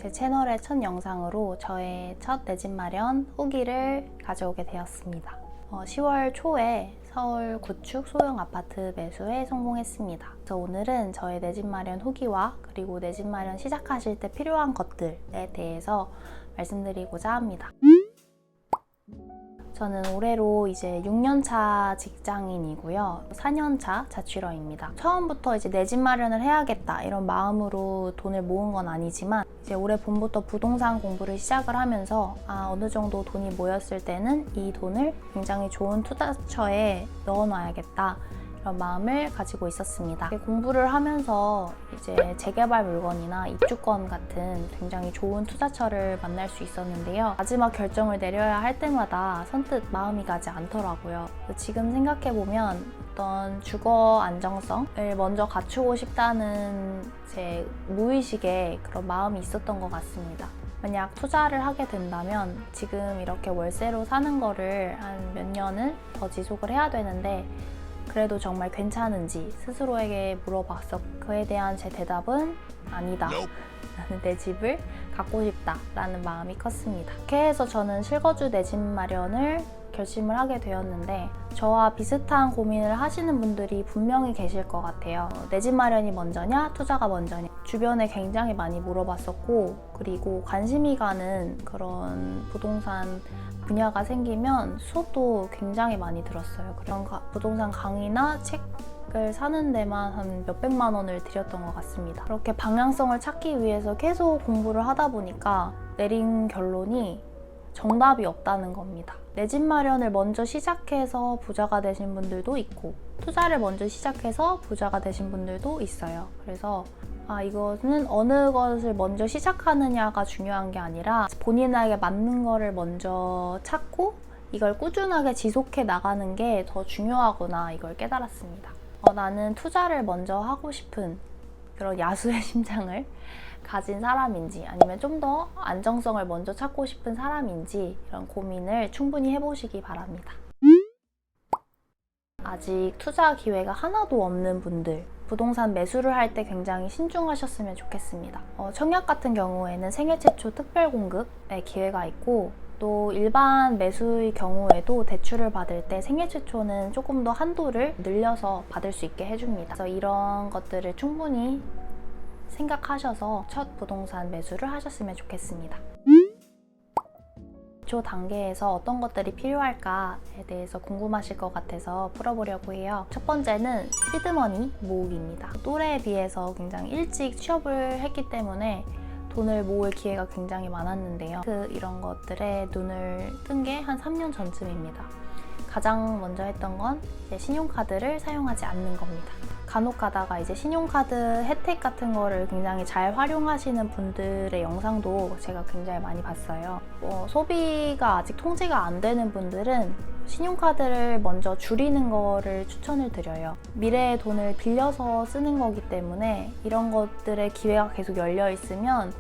제 채널의 첫 영상으로 저의 첫 내 집 마련 후기를 가져오게 되었습니다. 10월 초에 서울 구축 소형 아파트 매수에 성공했습니다. 그래서 오늘은 저의 내 집 마련 후기와 그리고 내 집 마련 시작하실 때 필요한 것들에 대해서 말씀드리고자 합니다. 저는 올해로 이제 6년차 직장인이고요. 4년차 자취러입니다. 처음부터 이제 내 집 마련을 해야겠다 이런 마음으로 돈을 모은 건 아니지만 이제 올해 봄부터 부동산 공부를 시작을 하면서 어느 정도 돈이 모였을 때는 이 돈을 굉장히 좋은 투자처에 넣어놔야겠다 이런 마음을 가지고 있었습니다. 공부를 하면서 이제 재개발 물건이나 입주권 같은 굉장히 좋은 투자처를 만날 수 있었는데요. 마지막 결정을 내려야 할 때마다 선뜻 마음이 가지 않더라고요. 지금 생각해보면 어떤 주거 안정성을 먼저 갖추고 싶다는 제 무의식의 그런 마음이 있었던 것 같습니다. 만약 투자를 하게 된다면 지금 이렇게 월세로 사는 거를 한 몇 년은 더 지속을 해야 되는데 그래도 정말 괜찮은지 스스로에게 물어봤어. 그에 대한 제 대답은 아니다. 나는 내 집을 갖고 싶다 라는 마음이 컸습니다. 그렇게 해서 저는 실거주 내 집 마련을 결심을 하게 되었는데 저와 비슷한 고민을 하시는 분들이 분명히 계실 것 같아요. 내 집 마련이 먼저냐 투자가 먼저냐 주변에 굉장히 많이 물어봤었고 그리고 관심이 가는 그런 부동산 분야가 생기면 수업도 굉장히 많이 들었어요. 그런 부동산 강의나 책을 사는 데만 한 몇백만 원을 들였던 것 같습니다. 그렇게 방향성을 찾기 위해서 계속 공부를 하다 보니까 내린 결론이 정답이 없다는 겁니다. 내 집 마련을 먼저 시작해서 부자가 되신 분들도 있고 투자를 먼저 시작해서 부자가 되신 분들도 있어요. 그래서 이거는 어느 것을 먼저 시작하느냐가 중요한 게 아니라 본인에게 맞는 거를 먼저 찾고 이걸 꾸준하게 지속해 나가는 게 더 중요하구나 이걸 깨달았습니다. 나는 투자를 먼저 하고 싶은 그런 야수의 심장을 가진 사람인지 아니면 좀 더 안정성을 먼저 찾고 싶은 사람인지 이런 고민을 충분히 해보시기 바랍니다. 아직 투자 기회가 하나도 없는 분들 부동산 매수를 할 때 굉장히 신중하셨으면 좋겠습니다. 청약 같은 경우에는 생애 최초 특별 공급의 기회가 있고 또 일반 매수의 경우에도 대출을 받을 때 생애 최초는 조금 더 한도를 늘려서 받을 수 있게 해줍니다. 그래서 이런 것들을 충분히 생각하셔서 첫 부동산 매수를 하셨으면 좋겠습니다. 기초 단계에서 어떤 것들이 필요할까에 대해서 궁금하실 것 같아서 풀어보려고 해요. 첫 번째는 시드머니 모으기입니다. 또래에 비해서 굉장히 일찍 취업을 했기 때문에 돈을 모을 기회가 굉장히 많았는데요. 이런 것들에 눈을 뜬 게 한 3년 전쯤입니다. 가장 먼저 했던 건 이제 신용카드를 사용하지 않는 겁니다. 간혹 가다가 이제 신용카드 혜택 같은 거를 굉장히 잘 활용하시는 분들의 영상도 제가 굉장히 많이 봤어요. 소비가 아직 통제가 안 되는 분들은 신용카드를 먼저 줄이는 거를 추천을 드려요. 미래의 돈을 빌려서 쓰는 거기 때문에 이런 것들의 기회가 계속 열려 있으면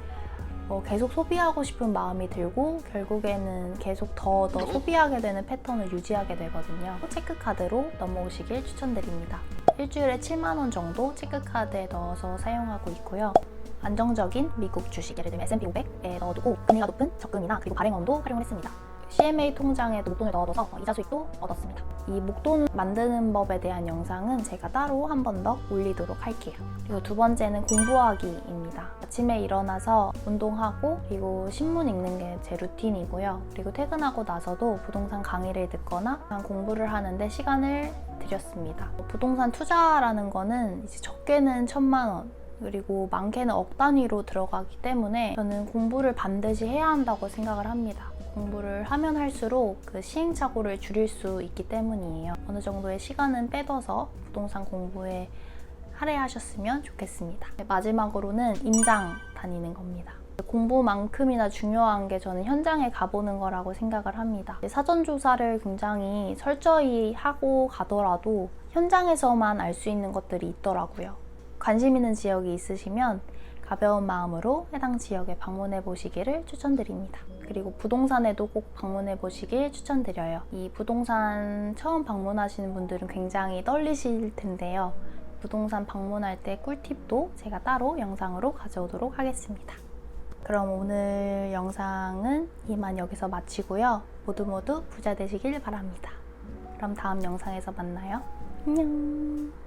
계속 소비하고 싶은 마음이 들고 결국에는 계속 더 소비하게 되는 패턴을 유지하게 되거든요. 체크카드로 넘어오시길 추천드립니다. 일주일에 7만 원 정도 체크카드에 넣어서 사용하고 있고요. 안정적인 미국 주식, 예를 들면 S&P 500에 넣어두고 금리가 높은 적금이나 그리고 발행원도 활용을 했습니다. CMA 통장에도 목돈을 넣어둬서 이자 수익도 얻었습니다. 이 목돈 만드는 법에 대한 영상은 제가 따로 한 번 더 올리도록 할게요. 그리고 두 번째는 공부하기입니다. 아침에 일어나서 운동하고 그리고 신문 읽는 게 제 루틴이고요. 그리고 퇴근하고 나서도 부동산 강의를 듣거나 공부를 하는데 시간을 들였습니다. 부동산 투자라는 거는 이제 적게는 1,000만 원 그리고 많게는 억 단위로 들어가기 때문에 저는 공부를 반드시 해야 한다고 생각을 합니다. 공부를 하면 할수록 그 시행착오를 줄일 수 있기 때문이에요. 어느 정도의 시간은 빼둬서 부동산 공부에 할애하셨으면 좋겠습니다. 마지막으로는 임장 다니는 겁니다. 공부만큼이나 중요한 게 저는 현장에 가보는 거라고 생각을 합니다. 사전 조사를 굉장히 철저히 하고 가더라도 현장에서만 알 수 있는 것들이 있더라고요. 관심 있는 지역이 있으시면 가벼운 마음으로 해당 지역에 방문해 보시기를 추천드립니다. 그리고 부동산에도 꼭 방문해 보시길 추천드려요. 이 부동산 처음 방문하시는 분들은 굉장히 떨리실 텐데요. 부동산 방문할 때 꿀팁도 제가 따로 영상으로 가져오도록 하겠습니다. 그럼 오늘 영상은 이만 여기서 마치고요. 모두 부자 되시길 바랍니다. 그럼 다음 영상에서 만나요. 안녕.